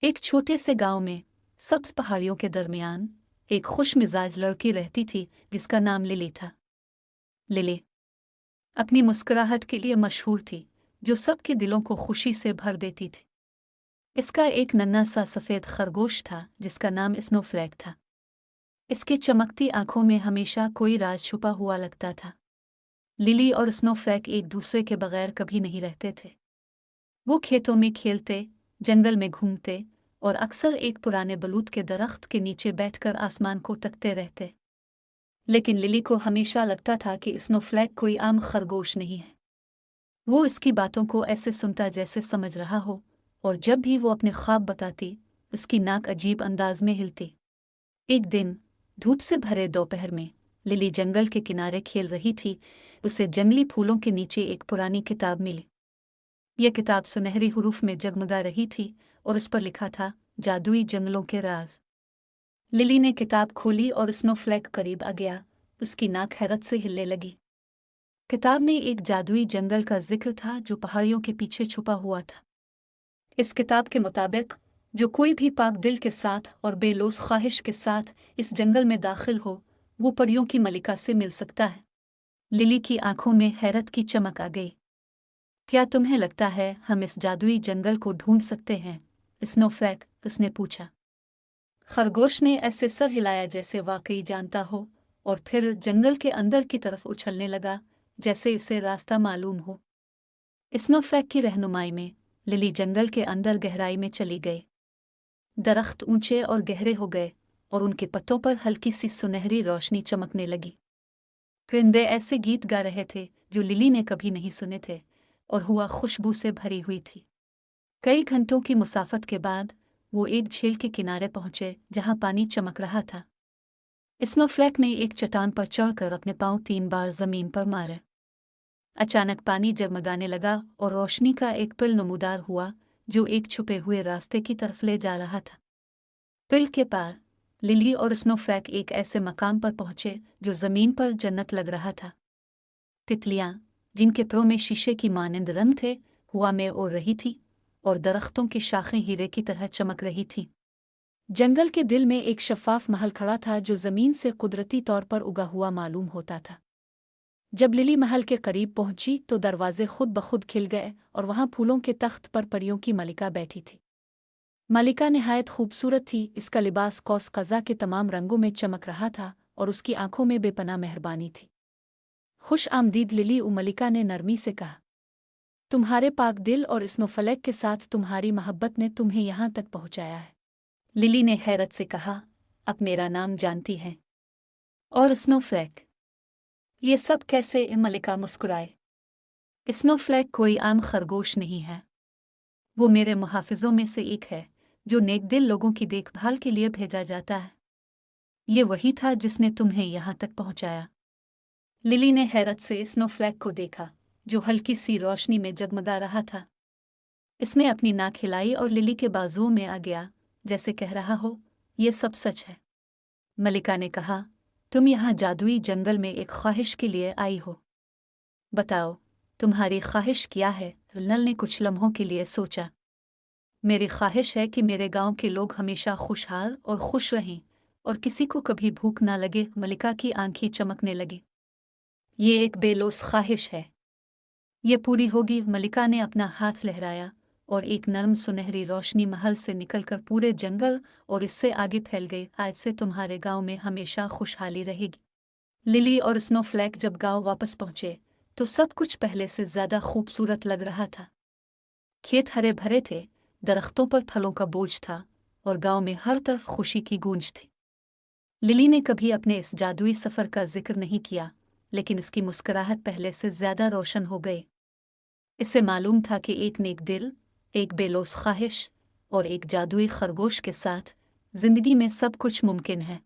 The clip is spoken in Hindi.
एक छोटे से गांव में सब्ज पहाड़ियों के दरमियान एक खुश मिजाज लड़की रहती थी जिसका नाम लिली था। लिली अपनी मुस्कुराहट के लिए मशहूर थी, जो सबके दिलों को खुशी से भर देती थी। इसका एक नन्हा सा सफ़ेद खरगोश था जिसका नाम स्नोफ्लैक था। इसके चमकती आंखों में हमेशा कोई राज छुपा हुआ लगता था। लिली और स्नोफ्लैक एक दूसरे के बगैर कभी नहीं रहते थे। वो खेतों में खेलते, जंगल में घूमते और अक्सर एक पुराने बलूत के दरख्त के नीचे बैठकर आसमान को तकते रहते। लेकिन लिली को हमेशा लगता था कि स्नोफ्लैक कोई आम खरगोश नहीं है। वो इसकी बातों को ऐसे सुनता जैसे समझ रहा हो, और जब भी वो अपने ख्वाब बताती, उसकी नाक अजीब अंदाज में हिलती। एक दिन धूप से भरे दोपहर में लिली जंगल के किनारे खेल रही थी। उसे जंगली फूलों के नीचे एक पुरानी किताब मिली। यह किताब सुनहरी हुरूफ में जगमगा रही थी और उस पर लिखा था, जादुई जंगलों के राज। लिली ने किताब खोली और स्नोफ्लैक करीब आ गया। उसकी नाक हैरत से हिलने लगी। किताब में एक जादुई जंगल का जिक्र था जो पहाड़ियों के पीछे छुपा हुआ था। इस किताब के मुताबिक जो कोई भी पाक दिल के साथ और बेलौस ख्वाहिश के साथ इस जंगल में दाखिल हो, वो परियों की मलिका से मिल सकता है। लिली की आंखों में हैरत की चमक आ गई। क्या तुम्हें लगता है हम इस जादुई जंगल को ढूंढ सकते हैं? स्नोफ्लैक उसने पूछा। खरगोश ने ऐसे सर हिलाया जैसे वाकई जानता हो, और फिर जंगल के अंदर की तरफ उछलने लगा जैसे उसे रास्ता मालूम हो। स्नोफ्लैक की रहनुमाई में लिली जंगल के अंदर गहराई में चली गई। दरख्त ऊंचे और गहरे हो गए और उनके पत्तों पर हल्की सी सुनहरी रोशनी चमकने लगी। परिंदे ऐसे गीत गा रहे थे जो लिली ने कभी नहीं सुने थे, और हुआ खुशबू से भरी हुई थी। कई घंटों की मुसाफत के बाद वो एक झील के किनारे पहुंचे जहां पानी चमक रहा था। स्नोफ्लैक ने एक चट्टान पर चढ़कर अपने पांव 3 बार जमीन पर मारे। अचानक पानी जगमगाने लगा और रोशनी का एक पिल नमूदार हुआ जो एक छुपे हुए रास्ते की तरफ ले जा रहा था। पिल के पार लिली और स्नोफ्लैक एक ऐसे मकाम पर पहुंचे जो जमीन पर जन्नत लग रहा था। तितलियां, जिनके परों में शीशे की मानंद रंग थे, हवा में उड़ रही थी और दरख्तों की शाखें हीरे की तरह चमक रही थीं। जंगल के दिल में एक शफ़ाफ महल खड़ा था जो जमीन से कुदरती तौर पर उगा हुआ मालूम होता था। जब लिली महल के करीब पहुंची तो दरवाजे खुद ब खुद खिल गए और वहां फूलों के तख्त पर परियों की मलिका बैठी थी। मलिका निहायत खूबसूरत थी। इसका लिबास कौस कज़ा के तमाम रंगों में चमक रहा था और उसकी आंखों में बेपनाह मेहरबानी थी। खुश आमदीद लिली, मलिका ने नरमी से कहा। तुम्हारे पाक दिल और स्नोफ्लैक के साथ तुम्हारी मोहब्बत ने तुम्हें यहाँ तक पहुँचाया है। लिली ने हैरत से कहा, अब मेरा नाम जानती हैं? और स्नोफ्लैक, ये सब कैसे? मलिका मुस्कुराए। स्नोफ्लैक कोई आम खरगोश नहीं है। वो मेरे मुहाफिजों में से एक है जो नेकदिल लोगों की देखभाल के लिए भेजा जाता है। ये वही था जिसने तुम्हें यहाँ तक पहुँचाया। लिली ने हैरत से स्नोफ्लैक को देखा जो हल्की सी रोशनी में जगमगा रहा था। इसने अपनी नाक हिलाई और लिली के बाजुओं में आ गया जैसे कह रहा हो, ये सब सच है। मलिका ने कहा, तुम यहाँ जादुई जंगल में एक ख्वाहिश के लिए आई हो। बताओ, तुम्हारी ख्वाहिश क्या है? नल ने कुछ लम्हों के लिए सोचा। मेरी ख्वाहिश है कि मेरे गांव के लोग हमेशा खुशहाल और खुश रहें और किसी को कभी भूख ना लगे। मलिका की आंखें चमकने लगी। ये एक बेलौस ख्वाहिश है। ये पूरी होगी। मलिका ने अपना हाथ लहराया और एक नर्म सुनहरी रोशनी महल से निकलकर पूरे जंगल और इससे आगे फैल गई। आज से तुम्हारे गांव में हमेशा खुशहाली रहेगी। लिली और स्नोफ्लैक जब गांव वापस पहुंचे तो सब कुछ पहले से ज्यादा खूबसूरत लग रहा था। खेत हरे भरे थे, दरख्तों पर फलों का बोझ था और गांव में हर तरफ खुशी की गूंज थी। लिली ने कभी अपने इस जादुई सफर का जिक्र नहीं किया, लेकिन इसकी मुस्कुराहट पहले से ज्यादा रोशन हो गई। इससे मालूम था कि एक नेक दिल, एक बेलौस ख्वाहिश और एक जादुई खरगोश के साथ जिंदगी में सब कुछ मुमकिन है।